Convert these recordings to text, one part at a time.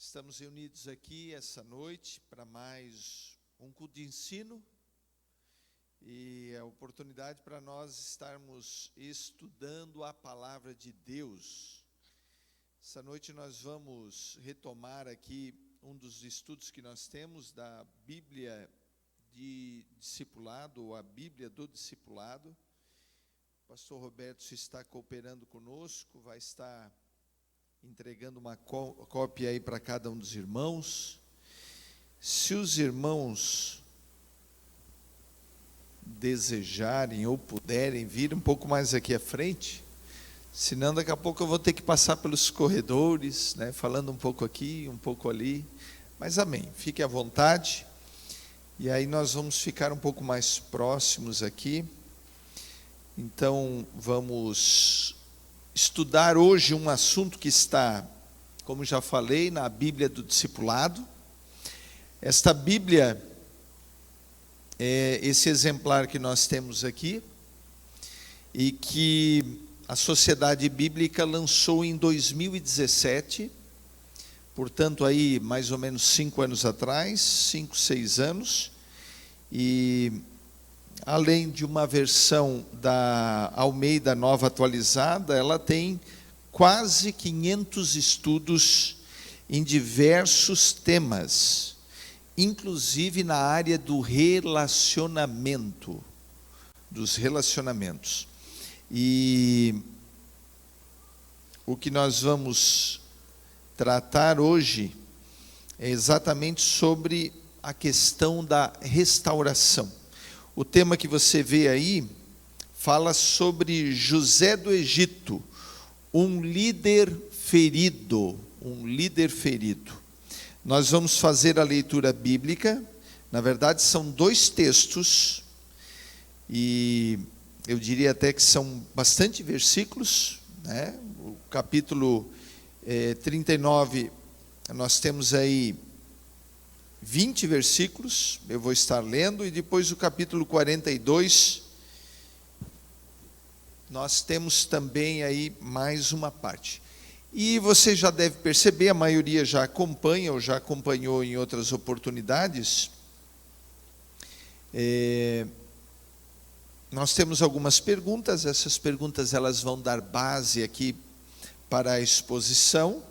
Estamos reunidos aqui essa noite para mais um culto de ensino e é a oportunidade para nós estarmos estudando a palavra de Deus. Essa noite nós vamos retomar aqui um dos estudos que nós temos da Bíblia de Discipulado, ou a Bíblia do Discipulado. O pastor Roberto está cooperando conosco, vai estar entregando uma cópia aí para cada um dos irmãos. Se os irmãos desejarem ou puderem vir um pouco mais aqui à frente, senão daqui a pouco eu vou ter que passar pelos corredores, né, falando um pouco aqui, um pouco ali, mas amém, fique à vontade, e aí nós vamos ficar um pouco mais próximos aqui. Então vamos estudar hoje um assunto que está, como já falei, na Bíblia do Discipulado. Esta Bíblia é esse exemplar que nós temos aqui e que a Sociedade Bíblica lançou em 2017, portanto aí mais ou menos 5 anos atrás, 5, 6 anos, e além de uma versão da Almeida Nova Atualizada, ela tem quase 500 estudos em diversos temas, inclusive na área do relacionamento, dos relacionamentos. E o que nós vamos tratar hoje é exatamente sobre a questão da restauração. O tema que você vê aí fala sobre José do Egito, um líder ferido, Nós vamos fazer a leitura bíblica, na verdade são 2 textos, e eu diria até que são bastante versículos, né? O capítulo 39, nós temos aí 20 versículos, eu vou estar lendo, e depois o capítulo 42, nós temos também aí mais uma parte. E você já deve perceber, a maioria já acompanha, ou já acompanhou em outras oportunidades, nós temos algumas perguntas, essas perguntas elas vão dar base aqui para a exposição,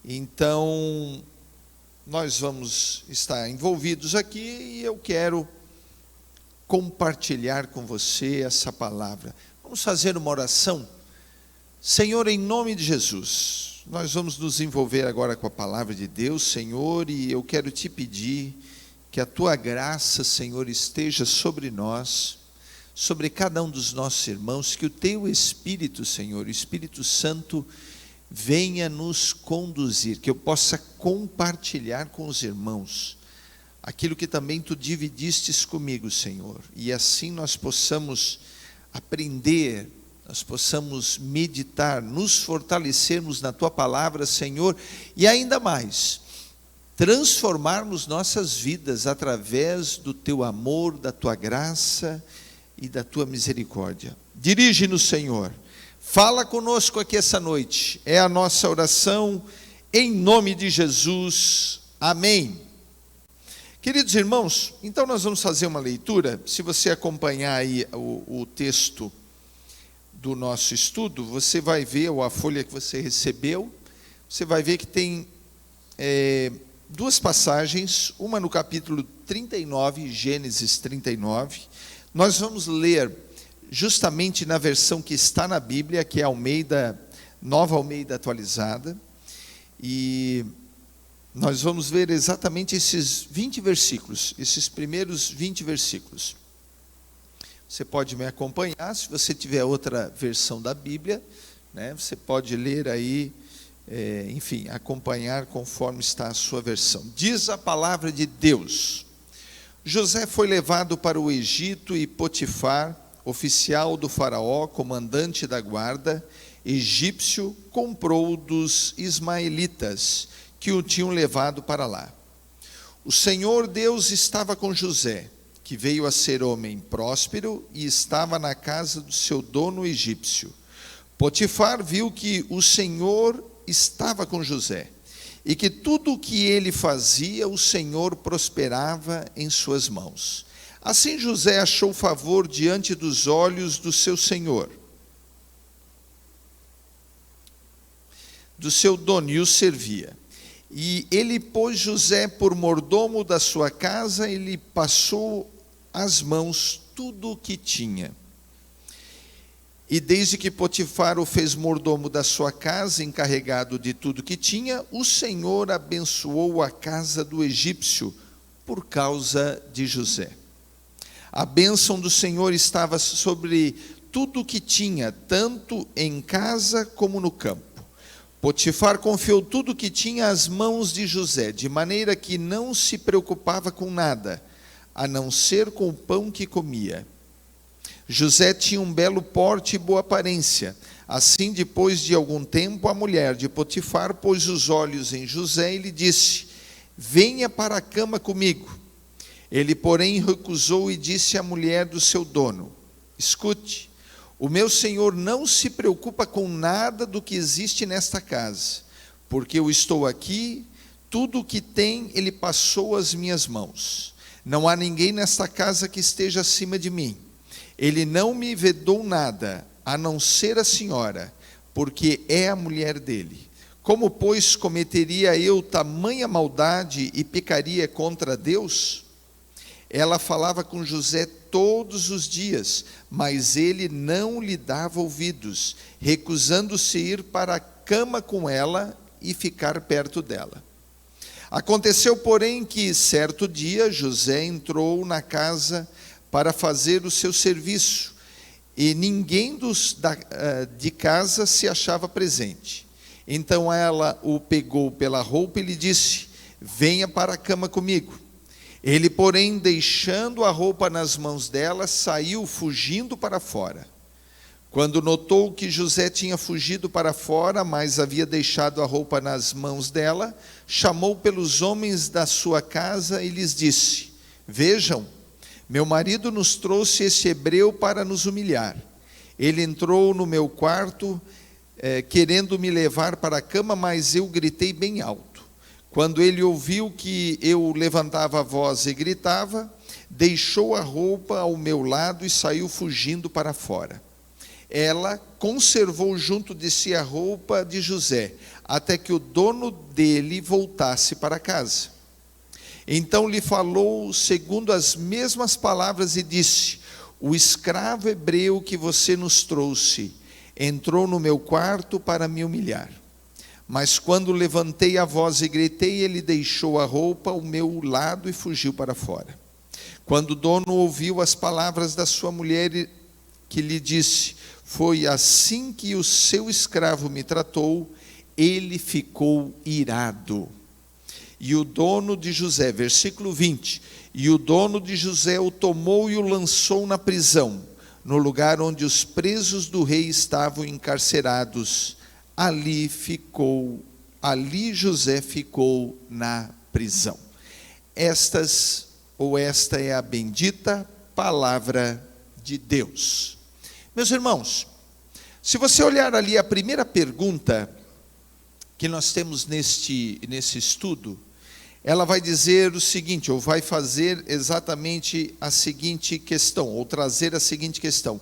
então nós vamos estar envolvidos aqui e eu quero compartilhar com você essa palavra. Vamos fazer uma oração? Senhor, em nome de Jesus, nós vamos nos envolver agora com a palavra de Deus, Senhor, e eu quero te pedir que a tua graça, Senhor, esteja sobre nós, sobre cada um dos nossos irmãos, que o teu Espírito, Senhor, o Espírito Santo, venha nos conduzir, que eu possa compartilhar com os irmãos aquilo que também tu dividistes comigo, Senhor, e assim nós possamos aprender, nós possamos meditar, nos fortalecermos na tua palavra, Senhor, e ainda mais, transformarmos nossas vidas através do teu amor, da tua graça e da tua misericórdia. Dirige-nos, Senhor. Fala conosco aqui essa noite, é a nossa oração, em nome de Jesus, amém. Queridos irmãos, então nós vamos fazer uma leitura. Se você acompanhar aí o texto do nosso estudo, você vai ver, ou a folha que você recebeu, você vai ver que tem 2 passagens, uma no capítulo 39, Gênesis 39, nós vamos ler justamente na versão que está na Bíblia, que é a Almeida, Nova Almeida Atualizada, e nós vamos ver exatamente esses 20 versículos, esses primeiros 20 versículos. Você pode me acompanhar, se você tiver outra versão da Bíblia, né, você pode ler aí, enfim, acompanhar conforme está a sua versão. Diz a palavra de Deus: José foi levado para o Egito e Potifar, oficial do faraó, comandante da guarda, egípcio, comprou dos ismaelitas que o tinham levado para lá. O Senhor Deus estava com José, que veio a ser homem próspero e estava na casa do seu dono egípcio. Potifar viu que o Senhor estava com José e que tudo o que ele fazia, o Senhor prosperava em suas mãos. Assim José achou favor diante dos olhos do seu senhor, do seu dono, e o servia. E ele pôs José por mordomo da sua casa, e lhe passou às mãos tudo o que tinha. E desde que Potifar o fez mordomo da sua casa, encarregado de tudo que tinha, o Senhor abençoou a casa do egípcio por causa de José. A bênção do Senhor estava sobre tudo o que tinha, tanto em casa como no campo. Potifar confiou tudo o que tinha às mãos de José, de maneira que não se preocupava com nada, a não ser com o pão que comia. José tinha um belo porte e boa aparência. Assim, depois de algum tempo, a mulher de Potifar pôs os olhos em José e lhe disse: venha para a cama comigo. Ele, porém, recusou e disse à mulher do seu dono: escute, o meu senhor não se preocupa com nada do que existe nesta casa, porque eu estou aqui, tudo o que tem ele passou às minhas mãos. Não há ninguém nesta casa que esteja acima de mim. Ele não me vedou nada, a não ser a senhora, porque é a mulher dele. Como, pois, cometeria eu tamanha maldade e pecaria contra Deus? Ela falava com José todos os dias, mas ele não lhe dava ouvidos, recusando-se ir para a cama com ela e ficar perto dela. Aconteceu, porém, que certo dia José entrou na casa para fazer o seu serviço, e ninguém de casa se achava presente. Então ela o pegou pela roupa e lhe disse: venha para a cama comigo. Ele, porém, deixando a roupa nas mãos dela, saiu fugindo para fora. Quando notou que José tinha fugido para fora, mas havia deixado a roupa nas mãos dela, chamou pelos homens da sua casa e lhes disse: vejam, meu marido nos trouxe este hebreu para nos humilhar. Ele entrou no meu quarto, querendo me levar para a cama, mas eu gritei bem alto. Quando ele ouviu que eu levantava a voz e gritava, deixou a roupa ao meu lado e saiu fugindo para fora. Ela conservou junto de si a roupa de José, até que o dono dele voltasse para casa. Então lhe falou segundo as mesmas palavras e disse: o escravo hebreu que você nos trouxe entrou no meu quarto para me humilhar. Mas quando levantei a voz e gritei, ele deixou a roupa ao meu lado e fugiu para fora. Quando o dono ouviu as palavras da sua mulher, que lhe disse: foi assim que o seu escravo me tratou, ele ficou irado. E o dono de José, versículo 20, e o dono de José o tomou e o lançou na prisão, no lugar onde os presos do rei estavam encarcerados. Ali José ficou na prisão. Esta é a bendita palavra de Deus. Meus irmãos, se você olhar ali a primeira pergunta que nós temos nesse estudo, ela vai dizer o seguinte, ou vai fazer exatamente a seguinte questão, ou trazer a seguinte questão: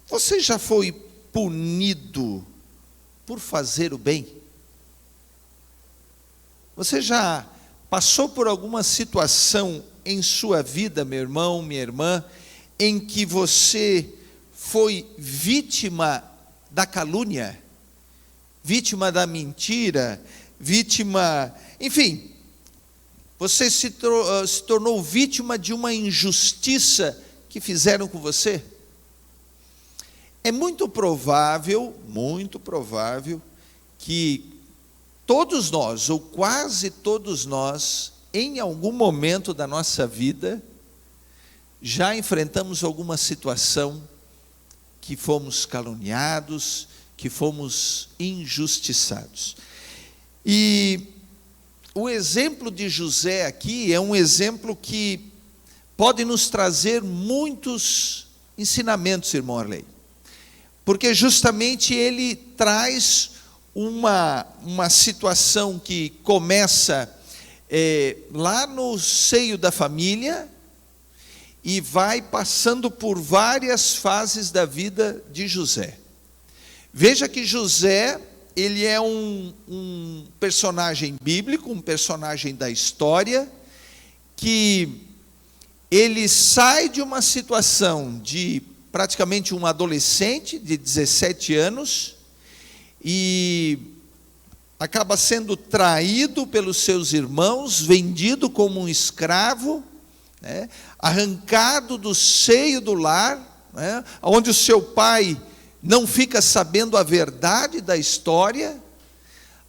você já foi punido por fazer o bem? Você já passou por alguma situação em sua vida, meu irmão, minha irmã, em que você foi vítima da calúnia, vítima da mentira, vítima, enfim, você se tornou vítima de uma injustiça que fizeram com você? É muito provável que todos nós, ou quase todos nós, em algum momento da nossa vida, já enfrentamos alguma situação que fomos caluniados, que fomos injustiçados. E o exemplo de José aqui é um exemplo que pode nos trazer muitos ensinamentos, irmão Arley, porque justamente ele traz uma situação que começa lá no seio da família e vai passando por várias fases da vida de José. Veja que José, ele é um personagem bíblico, um personagem da história, que ele sai de uma situação de praticamente um adolescente de 17 anos e acaba sendo traído pelos seus irmãos, vendido como um escravo, né, arrancado do seio do lar, né, onde o seu pai não fica sabendo a verdade da história,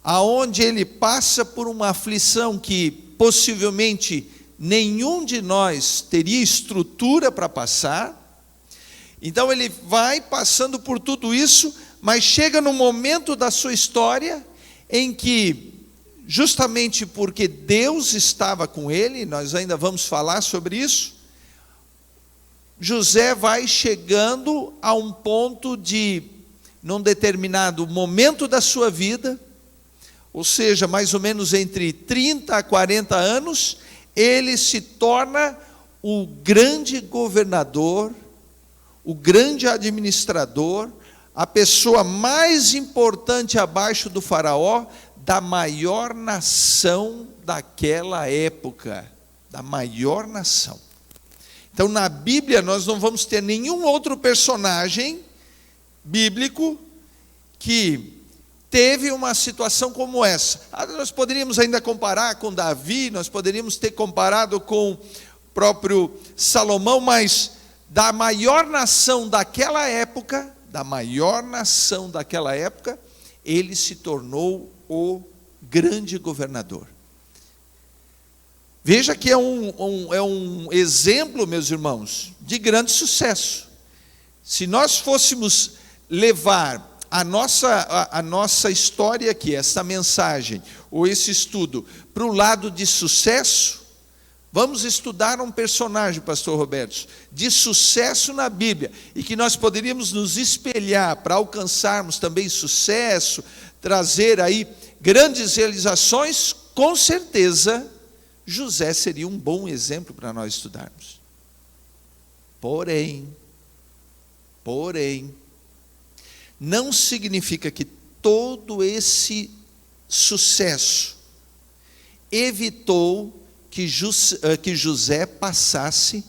aonde ele passa por uma aflição que possivelmente nenhum de nós teria estrutura para passar. Então ele vai passando por tudo isso, mas chega no momento da sua história em que, justamente porque Deus estava com ele, nós ainda vamos falar sobre isso, José vai chegando a um ponto de, num determinado momento da sua vida, ou seja, mais ou menos entre 30 a 40 anos, ele se torna o grande governador, o grande administrador, a pessoa mais importante abaixo do faraó, da maior nação daquela época, da maior nação. Então, na Bíblia, nós não vamos ter nenhum outro personagem bíblico que teve uma situação como essa. Nós poderíamos ainda comparar com Davi, nós poderíamos ter comparado com o próprio Salomão, mas da maior nação daquela época, ele se tornou o grande governador. Veja que é um exemplo, meus irmãos, de grande sucesso. Se nós fôssemos levar a nossa história aqui, essa mensagem, ou esse estudo, para o lado de sucesso, vamos estudar um personagem, pastor Roberto, de sucesso na Bíblia, e que nós poderíamos nos espelhar para alcançarmos também sucesso, trazer aí grandes realizações. Com certeza, José seria um bom exemplo para nós estudarmos. Porém, não significa que todo esse sucesso evitou que José passasse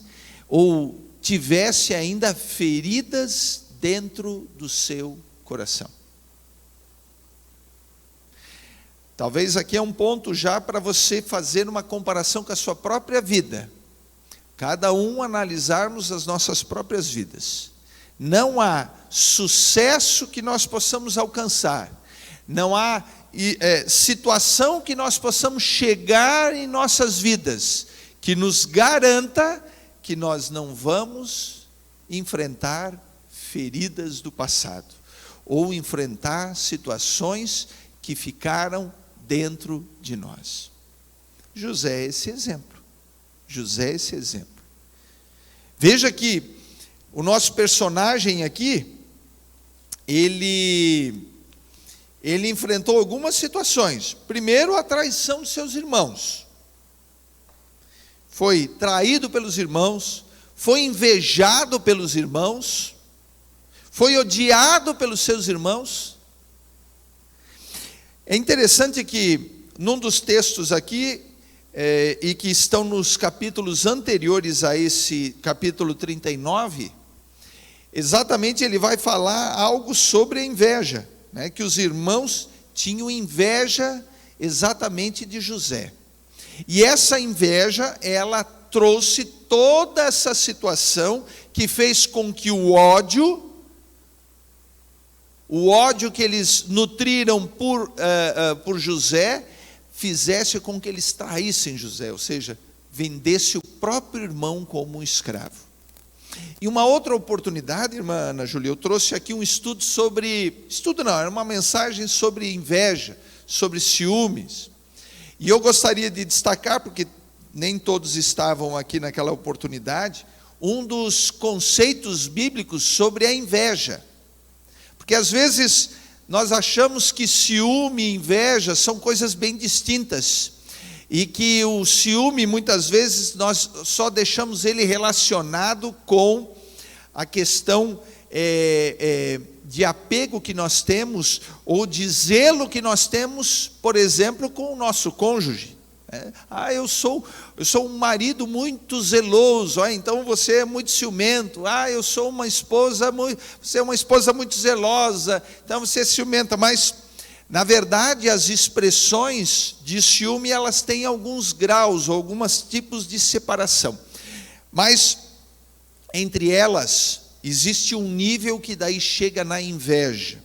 ou tivesse ainda feridas dentro do seu coração. Talvez aqui é um ponto já para você fazer uma comparação com a sua própria vida. Cada um analisarmos as nossas próprias vidas. Não há sucesso que nós possamos alcançar, não há situação que nós possamos chegar em nossas vidas que nos garanta que nós não vamos enfrentar feridas do passado ou enfrentar situações que ficaram dentro de nós. José é esse exemplo. Veja que o nosso personagem aqui, ele enfrentou algumas situações. Primeiro, a traição de seus irmãos. Foi traído pelos irmãos, foi invejado pelos irmãos, foi odiado pelos seus irmãos. É interessante que, num dos textos aqui, e que estão nos capítulos anteriores a esse capítulo 39, exatamente ele vai falar algo sobre a inveja, né, que os irmãos tinham inveja exatamente de José. E essa inveja, ela trouxe toda essa situação que fez com que o ódio que eles nutriram por José, fizesse com que eles traíssem José, ou seja, vendesse o próprio irmão como um escravo. E uma outra oportunidade, irmã Ana Júlia, eu trouxe aqui um estudo era uma mensagem sobre inveja, sobre ciúmes. E eu gostaria de destacar, porque nem todos estavam aqui naquela oportunidade, um dos conceitos bíblicos sobre a inveja. Porque às vezes nós achamos que ciúme e inveja são coisas bem distintas. E que o ciúme, muitas vezes, nós só deixamos ele relacionado com a questão de apego que nós temos, ou de zelo que nós temos, por exemplo, com o nosso cônjuge. Eu sou um marido muito zeloso, então você é muito ciumento. Eu sou uma esposa, você é uma esposa muito zelosa, então você é ciumenta. Mas, na verdade, as expressões de ciúme, elas têm alguns graus, alguns tipos de separação. Mas, entre elas, existe um nível que daí chega na inveja.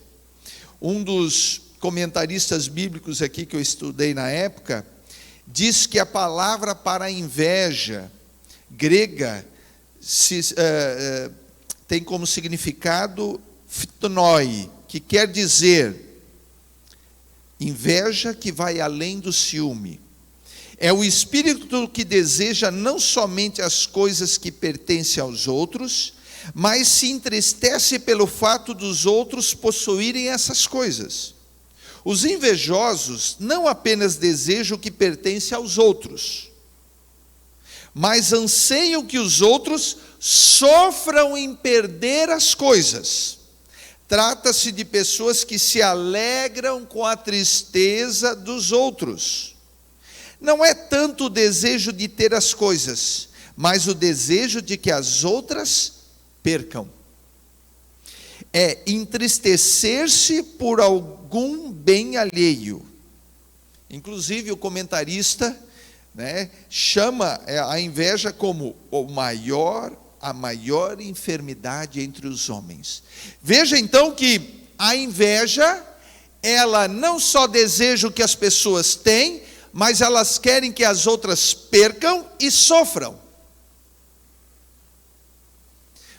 Um dos comentaristas bíblicos aqui que eu estudei na época, diz que a palavra para a inveja grega tem como significado phtonoi, que quer dizer inveja que vai além do ciúme. É o espírito que deseja não somente as coisas que pertencem aos outros, mas se entristece pelo fato dos outros possuírem essas coisas. Os invejosos não apenas desejam o que pertence aos outros, mas anseiam que os outros sofram em perder as coisas. Trata-se de pessoas que se alegram com a tristeza dos outros. Não é tanto o desejo de ter as coisas, mas o desejo de que as outras percam. É entristecer-se por algum bem alheio. Inclusive o comentarista, chama a inveja como a maior enfermidade entre os homens. Veja então que a inveja, ela não só deseja o que as pessoas têm, mas elas querem que as outras percam e sofram.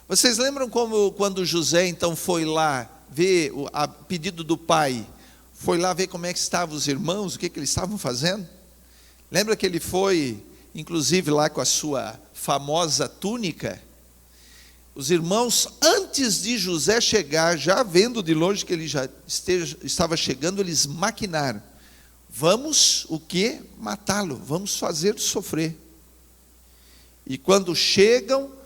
Vocês lembram quando José então foi lá ver, a pedido do pai, foi lá ver como é que estavam os irmãos, o que eles estavam fazendo? Lembra que ele foi, inclusive lá com a sua famosa túnica? Os irmãos, antes de José chegar, já vendo de longe que ele já estava chegando, eles maquinaram. Vamos o quê? Matá-lo, vamos fazê-lo sofrer. E quando chegam,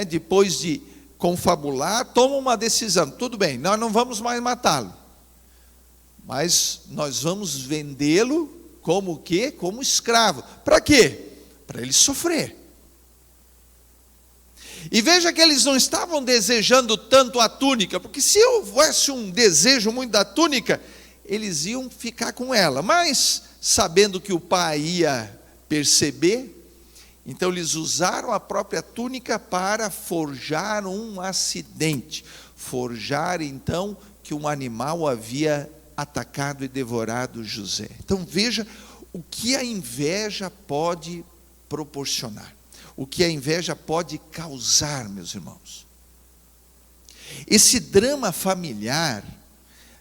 depois de confabular, tomam uma decisão. Tudo bem, nós não vamos mais matá-lo, mas nós vamos vendê-lo como o quê? Como escravo. Para quê? Para ele sofrer. E veja que eles não estavam desejando tanto a túnica, porque se houvesse um desejo muito da túnica, eles iam ficar com ela, mas sabendo que o pai ia perceber, então eles usaram a própria túnica para forjar um acidente, forjar então que um animal havia atacado e devorado José. Então veja o que a inveja pode proporcionar, o que a inveja pode causar, meus irmãos. Esse drama familiar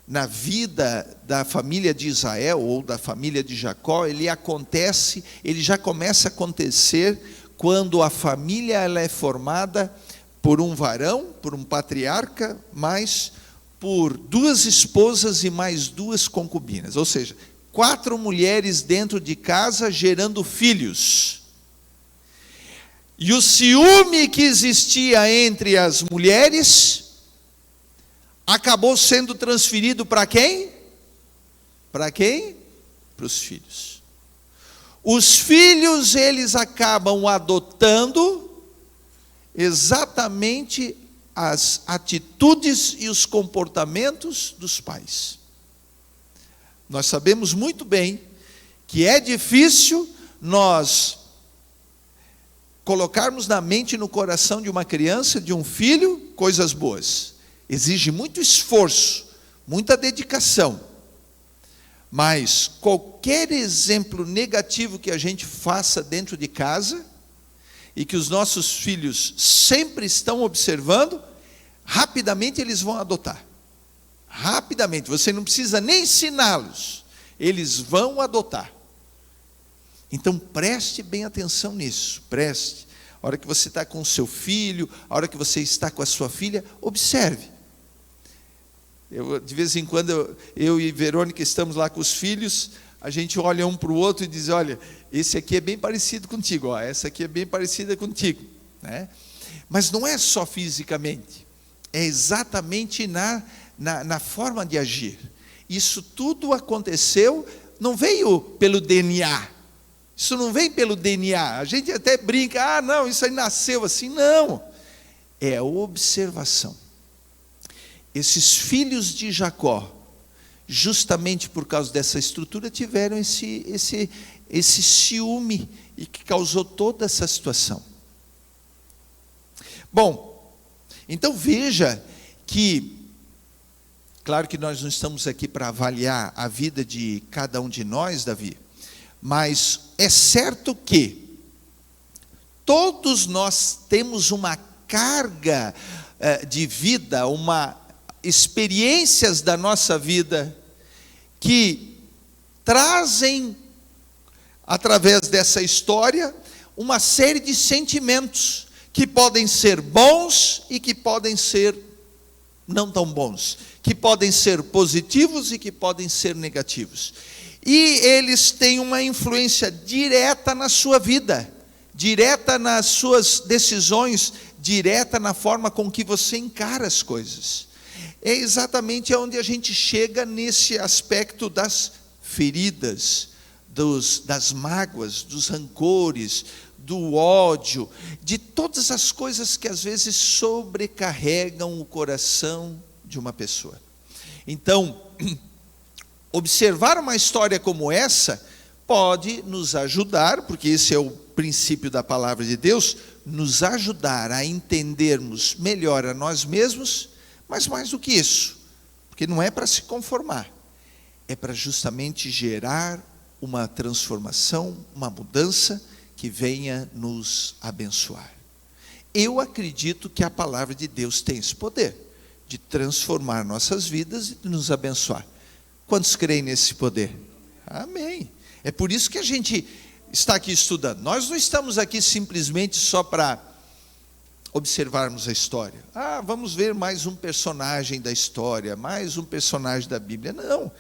na vida da família de Israel ou da família de Jacó, ele já começa a acontecer quando a família ela é formada por um varão, por um patriarca, mas por 2 esposas e mais 2 concubinas, ou seja, 4 mulheres dentro de casa gerando filhos. E o ciúme que existia entre as mulheres acabou sendo transferido para quem? Para quem? Para os filhos. Os filhos, eles acabam adotando exatamente as atitudes e os comportamentos dos pais. Nós sabemos muito bem que é difícil nós colocarmos na mente e no coração de uma criança, de um filho, coisas boas. Exige muito esforço, muita dedicação. Mas qualquer exemplo negativo que a gente faça dentro de casa, e que os nossos filhos sempre estão observando, rapidamente eles vão adotar. Rapidamente, você não precisa nem ensiná-los, eles vão adotar. Então preste bem atenção nisso, preste. A hora que você está com o seu filho, a hora que você está com a sua filha, observe. De vez em quando, eu e Verônica estamos lá com os filhos, a gente olha um para o outro e diz, olha, esse aqui é bem parecido contigo, ó, essa aqui é bem parecida contigo, né? Mas não é só fisicamente, é exatamente na forma de agir. Isso tudo aconteceu, não veio pelo DNA, isso não vem pelo DNA, a gente até brinca, não, isso aí nasceu assim, não, é a observação. Esses filhos de Jacó, justamente por causa dessa estrutura, tiveram esse ciúme, e que causou toda essa situação. Bom, então veja que, claro que nós não estamos aqui para avaliar a vida de cada um de nós, Davi, mas é certo que todos nós temos uma carga de vida, experiências da nossa vida que trazem, através dessa história, uma série de sentimentos que podem ser bons e que podem ser não tão bons, que podem ser positivos e que podem ser negativos. E eles têm uma influência direta na sua vida, direta nas suas decisões, direta na forma com que você encara as coisas. É exatamente onde a gente chega nesse aspecto das feridas, das mágoas, dos rancores, do ódio, de todas as coisas que às vezes sobrecarregam o coração de uma pessoa. Então, observar uma história como essa pode nos ajudar, porque esse é o princípio da palavra de Deus, nos ajudar a entendermos melhor a nós mesmos, mas mais do que isso, porque não é para se conformar, é para justamente gerar uma transformação, uma mudança que venha nos abençoar. Eu acredito que a palavra de Deus tem esse poder de transformar nossas vidas e de nos abençoar. Quantos creem nesse poder? Amém. É por isso que a gente está aqui estudando. Nós não estamos aqui simplesmente só para observarmos a história. Vamos ver mais um personagem da história, mais um personagem da Bíblia. Não,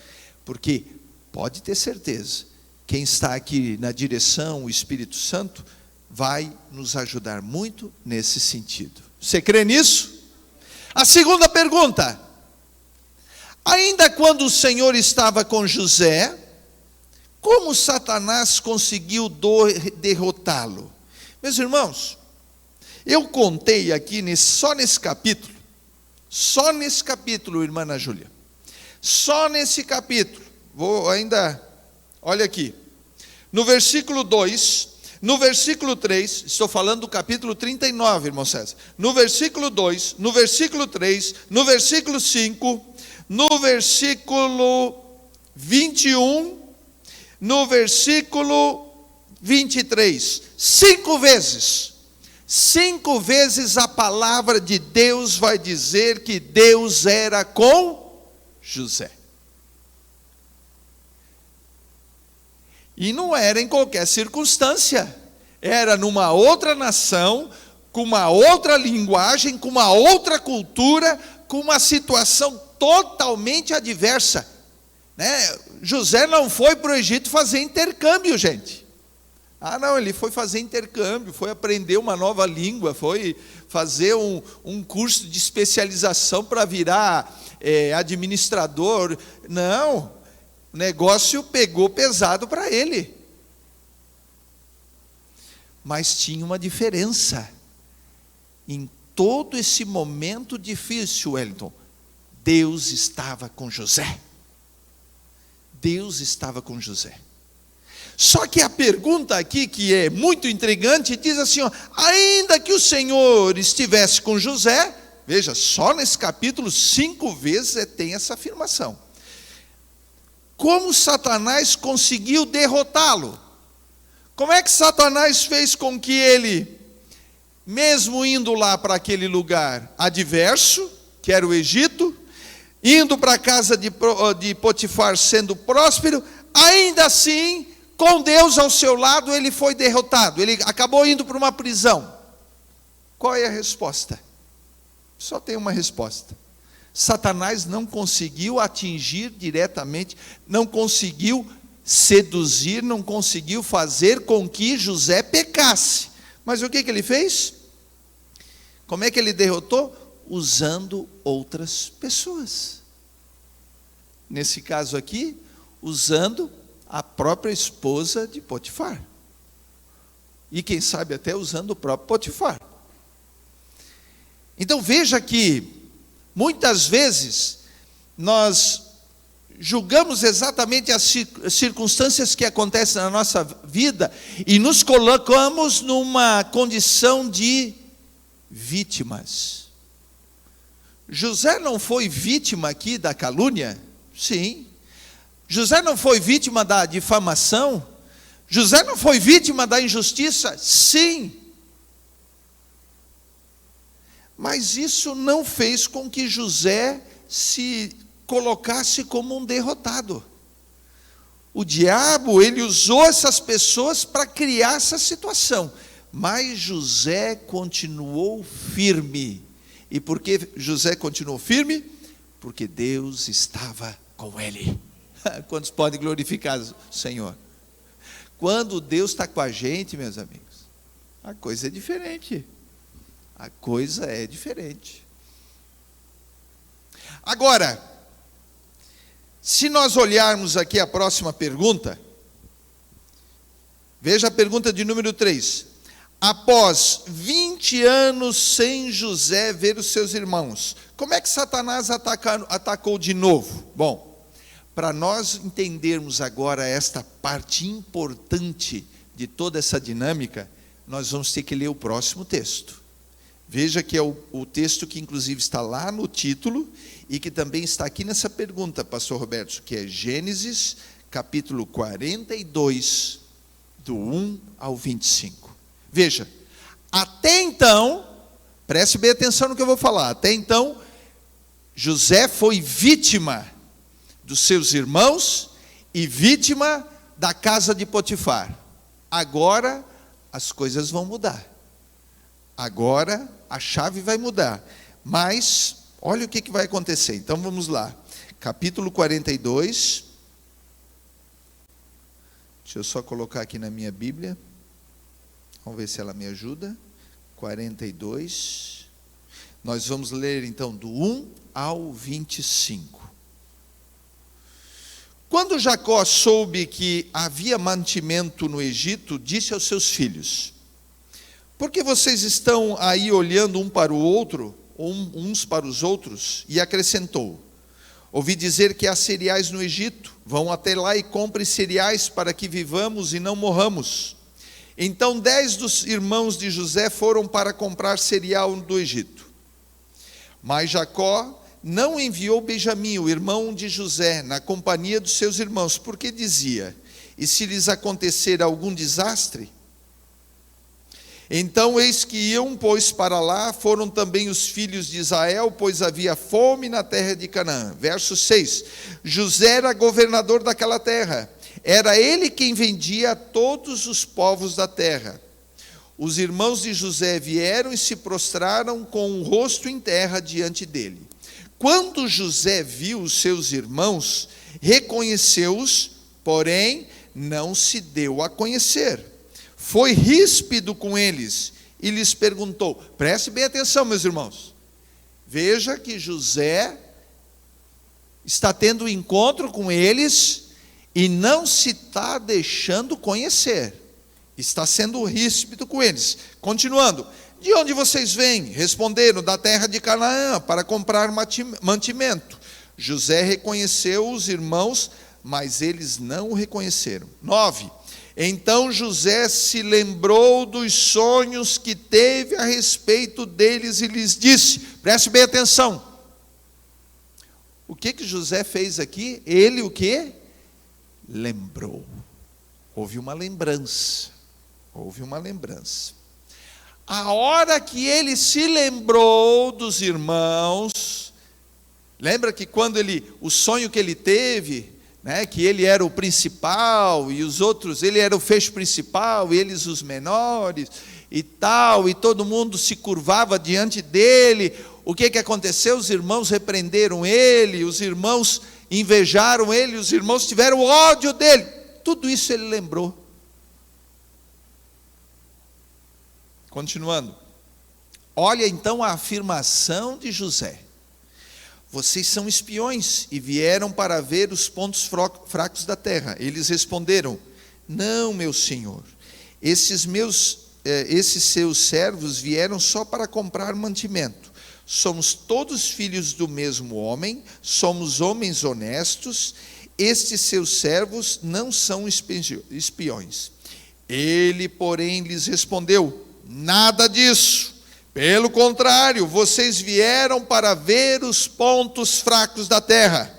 porque pode ter certeza, quem está aqui na direção, o Espírito Santo, vai nos ajudar muito nesse sentido. Você crê nisso? A segunda pergunta: ainda quando o Senhor estava com José, como Satanás conseguiu derrotá-lo? Meus irmãos, eu contei aqui só nesse capítulo, irmã Ana Júlia, só nesse capítulo, olha aqui, no versículo 2, no versículo 3, estou falando do capítulo 39, irmão César, no versículo 2, no versículo 3, no versículo 5, no versículo 21, no versículo 23, 5 vezes a palavra de Deus vai dizer que Deus era com José. E não era em qualquer circunstância, era numa outra nação, com uma outra linguagem, com uma outra cultura, com uma situação totalmente adversa, né? José não foi para o Egito fazer intercâmbio, gente. Não, ele foi fazer intercâmbio, foi aprender uma nova língua, foi fazer um curso de especialização para virar administrador. Não, o negócio pegou pesado para ele. Mas tinha uma diferença. Em todo esse momento difícil, Wellington, Deus estava com José. Deus estava com José. Só que a pergunta aqui, que é muito intrigante, diz assim, ainda que o Senhor estivesse com José, veja, só nesse capítulo 5 vezes tem essa afirmação. Como Satanás conseguiu derrotá-lo? Como é que Satanás fez com que ele, mesmo indo lá para aquele lugar adverso, que era o Egito, indo para a casa de Potifar sendo próspero, ainda assim, com Deus ao seu lado, ele foi derrotado, ele acabou indo para uma prisão. Qual é a resposta? Só tem uma resposta: Satanás não conseguiu atingir diretamente, não conseguiu seduzir, não conseguiu fazer com que José pecasse. Mas o que ele fez? Como é que ele derrotou? Usando outras pessoas. Nesse caso aqui, usando a própria esposa de Potifar. E quem sabe até usando o próprio Potifar. Então veja que, muitas vezes, nós julgamos exatamente as circunstâncias que acontecem na nossa vida e nos colocamos numa condição de vítimas. José não foi vítima aqui da calúnia? Sim. José não foi vítima da difamação? José não foi vítima da injustiça? Sim. Mas isso não fez com que José se colocasse como um derrotado. O diabo, ele usou essas pessoas para criar essa situação. Mas José continuou firme. E por que José continuou firme? Porque Deus estava com ele. Quantos podem glorificar o Senhor? Quando Deus está com a gente, meus amigos, a coisa é diferente. A coisa é diferente. Agora, se nós olharmos aqui a próxima pergunta, veja a pergunta de número 3. Após 20 anos sem José ver os seus irmãos, como é que Satanás atacou de novo? Bom, para nós entendermos agora esta parte importante de toda essa dinâmica, nós vamos ter que ler o próximo texto. Veja que é o texto que inclusive está lá no título e que também está aqui nessa pergunta, pastor Roberto, que é Gênesis, capítulo 42, do 1 ao 25. Veja, até então, preste bem atenção no que eu vou falar, até então, José foi vítima dos seus irmãos e vítima da casa de Potifar. Agora, as coisas vão mudar. Agora, a chave vai mudar. Mas, olha o que vai acontecer. Então, vamos lá. Capítulo 42. Deixa eu só colocar aqui na minha Bíblia. Vamos ver se ela me ajuda. 42. Nós vamos ler, então, do 1 ao 25. Quando Jacó soube que havia mantimento no Egito, disse aos seus filhos: por que vocês estão aí olhando um para o outro, uns para os outros? E acrescentou: ouvi dizer que há cereais no Egito, vão até lá e comprem cereais para que vivamos e não morramos. Então 10 dos irmãos de José foram para comprar cereal do Egito. Mas Jacó não enviou Benjamim, o irmão de José, na companhia dos seus irmãos, porque dizia: e se lhes acontecer algum desastre? Então eis que iam, pois, para lá, foram também os filhos de Israel, pois havia fome na terra de Canaã. Verso 6, José era governador daquela terra, era ele quem vendia a todos os povos da terra. Os irmãos de José vieram e se prostraram com o rosto em terra diante dele. Quando José viu os seus irmãos, reconheceu-os, porém não se deu a conhecer. Foi ríspido com eles e lhes perguntou. Preste bem atenção, meus irmãos. Veja que José está tendo um encontro com eles e não se está deixando conhecer. Está sendo ríspido com eles. Continuando. De onde vocês vêm? Responderam: da terra de Canaã, para comprar mantimento. José reconheceu os irmãos, mas eles não o reconheceram. 9. Então José se lembrou dos sonhos que teve a respeito deles e lhes disse, preste bem atenção. O que José fez aqui? Ele o quê? Lembrou. Houve uma lembrança. Houve uma lembrança. A hora que ele se lembrou dos irmãos, lembra que quando o sonho que ele teve, né, que ele era o principal e os outros, ele era o feixe principal e eles os menores e tal, e todo mundo se curvava diante dele. o que aconteceu? Os irmãos repreenderam ele, os irmãos invejaram ele, os irmãos tiveram ódio dele. Tudo isso ele lembrou. Continuando. Olha então a afirmação de José. Vocês são espiões e vieram para ver os pontos fracos da terra. Eles responderam: não, meu senhor, esses seus servos vieram só para comprar mantimento. Somos todos filhos do mesmo homem, somos homens honestos. Estes seus servos não são espiões. Ele, porém, lhes respondeu: nada disso. Pelo contrário, vocês vieram para ver os pontos fracos da terra.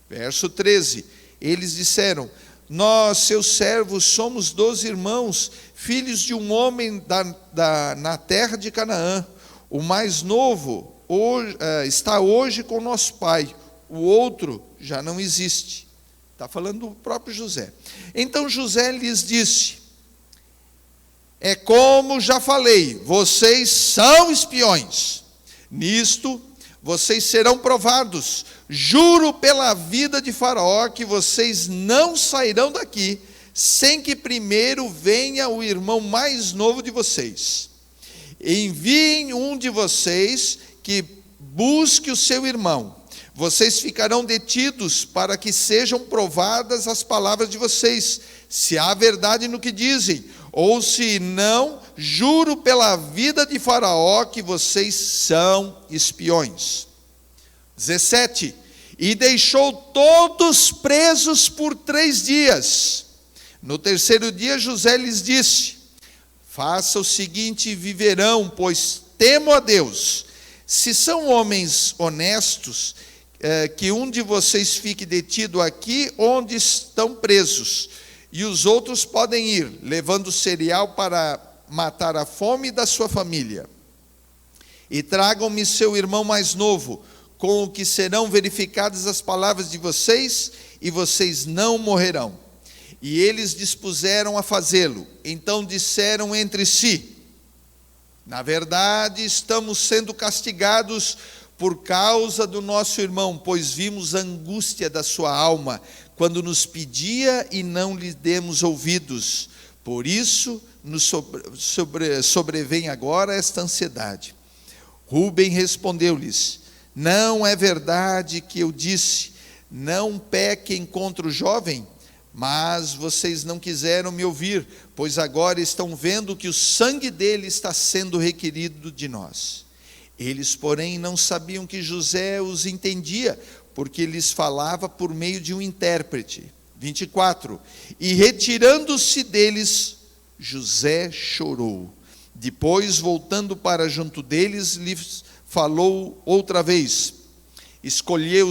Verso 13. Eles disseram: nós, seus servos, somos 12 irmãos, filhos de um homem na terra de Canaã. O mais novo está hoje com nosso pai, o outro já não existe. Está falando do próprio José. Então José lhes disse: é como já falei, vocês são espiões. Nisto vocês serão provados. Juro pela vida de Faraó que vocês não sairão daqui sem que primeiro venha o irmão mais novo de vocês. Enviem um de vocês que busque o seu irmão. Vocês ficarão detidos para que sejam provadas as palavras de vocês, se há verdade no que dizem, ou se não, juro pela vida de Faraó que vocês são espiões. 17. E deixou todos presos por 3 dias. No terceiro dia José lhes disse: faça o seguinte e viverão, pois temo a Deus. Se são homens honestos, que um de vocês fique detido aqui onde estão presos, e os outros podem ir, levando cereal para matar a fome da sua família. E tragam-me seu irmão mais novo, com o que serão verificadas as palavras de vocês, e vocês não morrerão. E eles dispuseram a fazê-lo. Então disseram entre si: na verdade, estamos sendo castigados por causa do nosso irmão, pois vimos a angústia da sua alma, quando nos pedia e não lhe demos ouvidos. Por isso nos sobrevém agora esta ansiedade. Rúben respondeu-lhes: não é verdade que eu disse, não pequem contra o jovem? Mas vocês não quiseram me ouvir, pois agora estão vendo que o sangue dele está sendo requerido de nós. Eles, porém, não sabiam que José os entendia, porque lhes falava por meio de um intérprete. 24. E retirando-se deles, José chorou. Depois, voltando para junto deles, lhes falou outra vez. Escolheu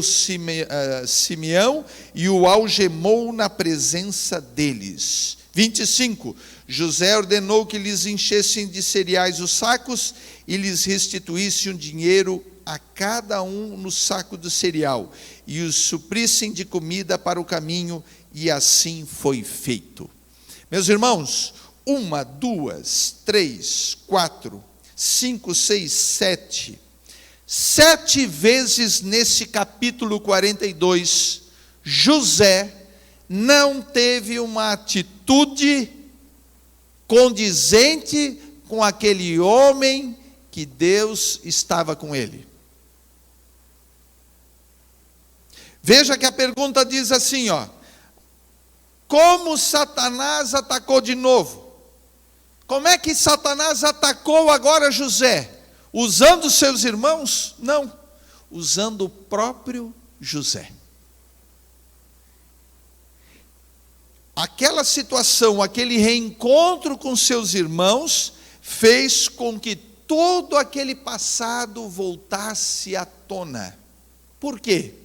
Simeão e o algemou na presença deles. 25. José ordenou que lhes enchessem de cereais os sacos e lhes restituísse um dinheiro a cada um no saco de cereal, e os suprissem de comida para o caminho, e assim foi feito. Meus irmãos, 1, 2, 3, 4, 5, 6, 7. 7 vezes nesse capítulo 42, José não teve uma atitude condizente com aquele homem que Deus estava com ele. Veja que a pergunta diz assim, como Satanás atacou de novo? Como é que Satanás atacou agora José? Usando seus irmãos? Não, usando o próprio José. Aquela situação, aquele reencontro com seus irmãos, fez com que todo aquele passado voltasse à tona. Por quê?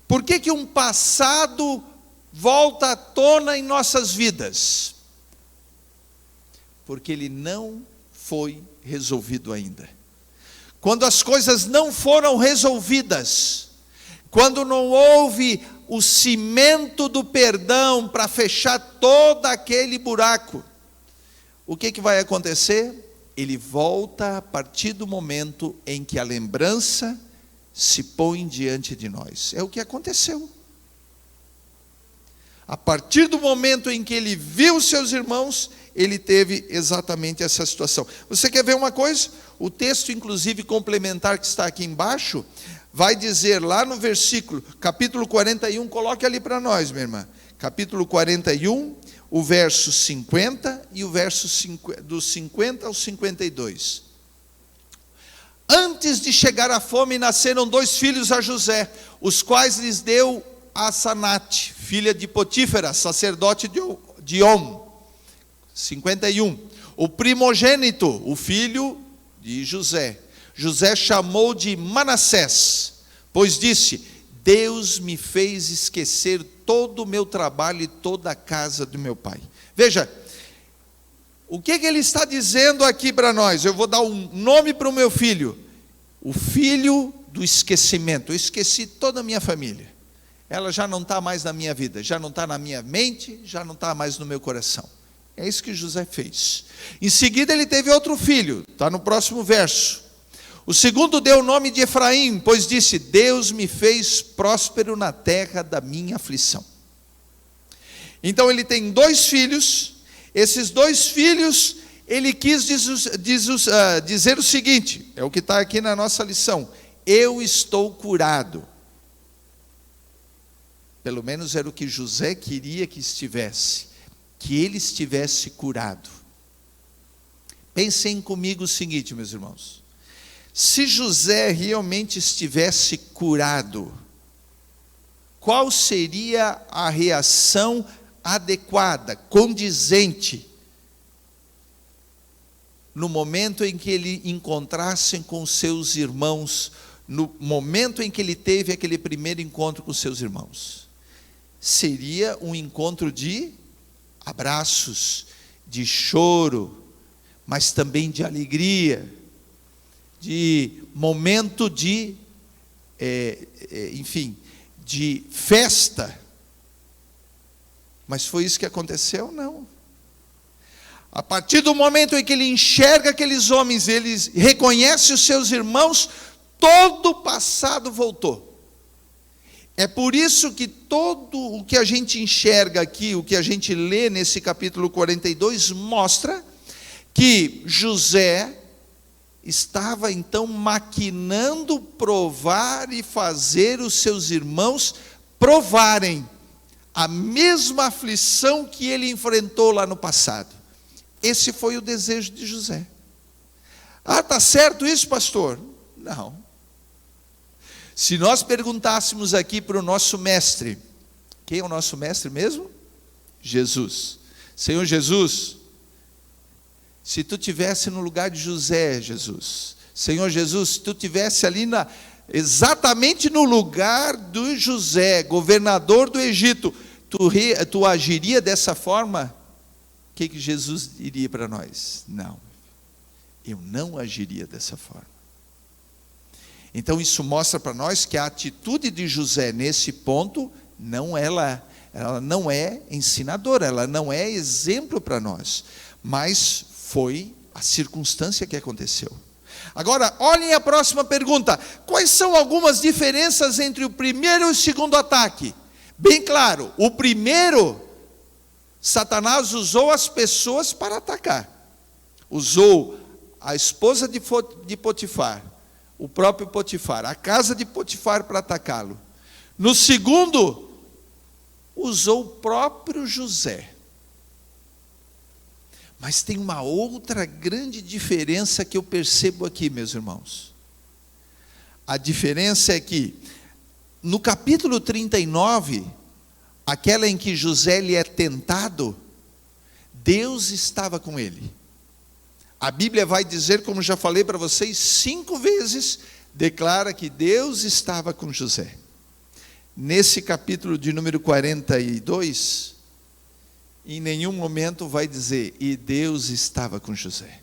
Por que um passado volta à tona em nossas vidas? Porque ele não foi resolvido ainda. Quando as coisas não foram resolvidas, quando não houve o cimento do perdão para fechar todo aquele buraco, o que vai acontecer? ele volta a partir do momento em que a lembrança se põe diante de nós. É o que aconteceu. A partir do momento em que ele viu seus irmãos, ele teve exatamente essa situação. Você quer ver uma coisa? O texto, inclusive, complementar que está aqui embaixo, vai dizer lá no versículo, capítulo 41, coloque ali para nós, minha irmã. Capítulo 41, o verso 50 e o verso do 50 ao 52. Antes de chegar a fome, nasceram 2 filhos a José, os quais lhes deu Asenate, filha de Potífera, sacerdote de On. 51. O primogênito, o filho de José. José chamou de Manassés, pois disse: Deus me fez esquecer todo o meu trabalho e toda a casa do meu pai. Veja, o que ele está dizendo aqui para nós? Eu vou dar um nome para o meu filho. O filho do esquecimento. Eu esqueci toda a minha família. Ela já não está mais na minha vida, já não está na minha mente, já não está mais no meu coração. É isso que José fez. Em seguida ele teve outro filho, está no próximo verso. O segundo deu o nome de Efraim, pois disse: Deus me fez próspero na terra da minha aflição. Então ele tem 2 filhos. Esses 2 filhos, ele quis dizer o seguinte, é o que está aqui na nossa lição: eu estou curado. Pelo menos era o que José queria que estivesse, que ele estivesse curado. Pensem comigo o seguinte, meus irmãos: se José realmente estivesse curado, qual seria a reação adequada, condizente, no momento em que ele encontrasse com seus irmãos, no momento em que ele teve aquele primeiro encontro com seus irmãos? Seria um encontro de abraços, de choro, mas também de alegria, de momento de, de festa. Mas foi isso que aconteceu? Não. A partir do momento em que ele enxerga aqueles homens, ele reconhece os seus irmãos, todo o passado voltou. É por isso que todo o que a gente enxerga aqui, o que a gente lê nesse capítulo 42, mostra que José estava então maquinando provar e fazer os seus irmãos provarem a mesma aflição que ele enfrentou lá no passado. Esse foi o desejo de José. Ah, está certo isso, pastor? Não. Se nós perguntássemos aqui para o nosso mestre, quem é o nosso mestre mesmo? Jesus. Senhor Jesus, se tu tivesse no lugar de José, Jesus, Senhor Jesus, se tu tivesse ali exatamente no lugar do José, governador do Egito, tu agiria dessa forma? O que Jesus diria para nós? Não, eu não agiria dessa forma. Então isso mostra para nós que a atitude de José nesse ponto, ela não é ensinadora, ela não é exemplo para nós, mas foi a circunstância que aconteceu. Agora, olhem a próxima pergunta: quais são algumas diferenças entre o primeiro e o segundo ataque? Bem claro, o primeiro, Satanás usou as pessoas para atacar, usou a esposa de Potifar, o próprio Potifar, a casa de Potifar para atacá-lo. No segundo, usou o próprio José. Mas tem uma outra grande diferença que eu percebo aqui, meus irmãos. A diferença é que, no capítulo 39, aquela em que José lhe é tentado, Deus estava com ele. A Bíblia vai dizer, como já falei para vocês, 5 vezes, declara que Deus estava com José. Nesse capítulo de número 42, em nenhum momento vai dizer, e Deus estava com José.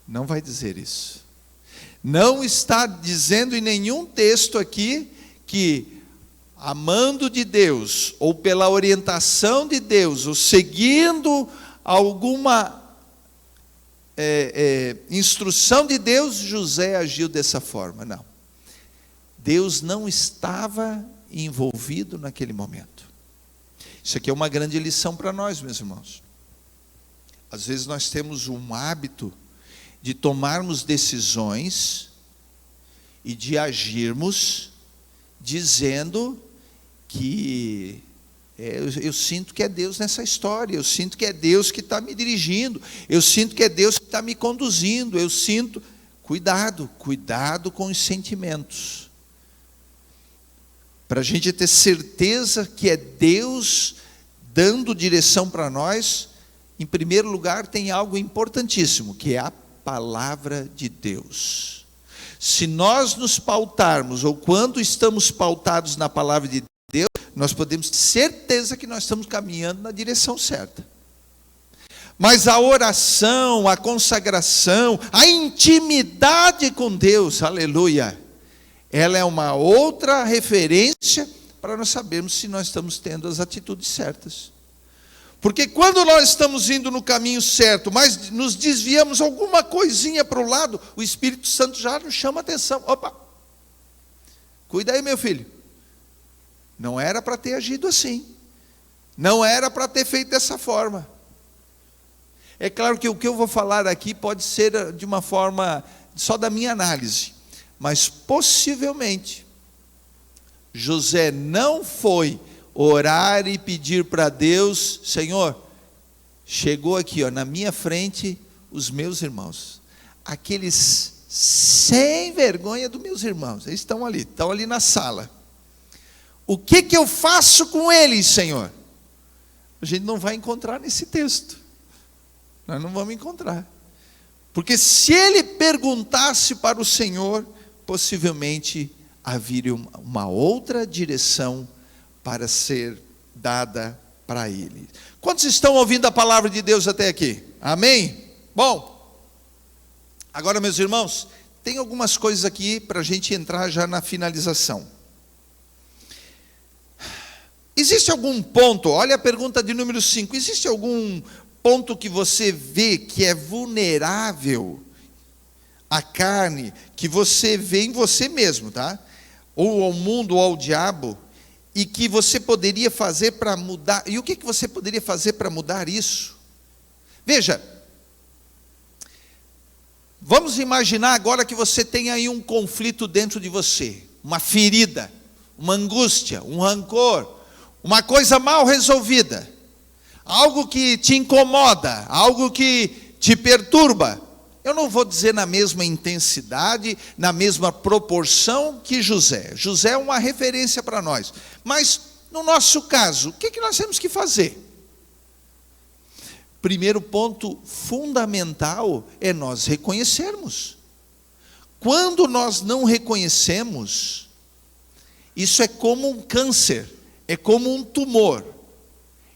Não vai dizer isso. Não está dizendo em nenhum texto aqui que, amando de Deus, ou pela orientação de Deus, ou seguindo alguma instrução de Deus, José agiu dessa forma. Não. Deus não estava envolvido naquele momento. Isso aqui é uma grande lição para nós, meus irmãos. Às vezes nós temos um hábito de tomarmos decisões e de agirmos dizendo que eu sinto que é Deus nessa história, eu sinto que é Deus que está me dirigindo, eu sinto que é Deus que está me conduzindo, eu sinto... Cuidado com os sentimentos. Para a gente ter certeza que é Deus dando direção para nós, em primeiro lugar tem algo importantíssimo, que é a palavra de Deus. Se nós nos pautarmos, ou quando estamos pautados na palavra de Deus, nós podemos ter certeza que nós estamos caminhando na direção certa. Mas a oração, a consagração, a intimidade com Deus, aleluia, ela é uma outra referência para nós sabermos se nós estamos tendo as atitudes certas. Porque quando nós estamos indo no caminho certo, mas nos desviamos alguma coisinha para o lado, o Espírito Santo já nos chama a atenção. Opa, cuida aí, meu filho. Não era para ter agido assim. Não era para ter feito dessa forma. É claro que o que eu vou falar aqui pode ser de uma forma só da minha análise, mas possivelmente José não foi orar e pedir para Deus: Senhor, chegou aqui, na minha frente os meus irmãos, aqueles sem vergonha dos meus irmãos, eles estão ali na sala. O que eu faço com eles, Senhor? A gente não vai encontrar nesse texto. Nós não vamos encontrar. Porque se ele perguntasse para o Senhor, possivelmente haveria uma outra direção para ser dada para ele. Quantos estão ouvindo a palavra de Deus até aqui? Amém? Bom, agora, meus irmãos, tem algumas coisas aqui para a gente entrar já na finalização. Existe algum ponto, olha a pergunta de número 5, existe algum ponto que você vê que é vulnerável à carne, que você vê em você mesmo, tá? Ou ao mundo, ou ao diabo, e que você poderia fazer para mudar? E o que você poderia fazer para mudar isso? Veja, vamos imaginar agora que você tem aí um conflito dentro de você, uma ferida, uma angústia, um rancor, uma coisa mal resolvida, algo que te incomoda, algo que te perturba. Eu não vou dizer na mesma intensidade, na mesma proporção que José. José é uma referência para nós. Mas, no nosso caso, o que nós temos que fazer? Primeiro ponto fundamental é nós reconhecermos. Quando nós não reconhecemos, isso é como um câncer, é como um tumor.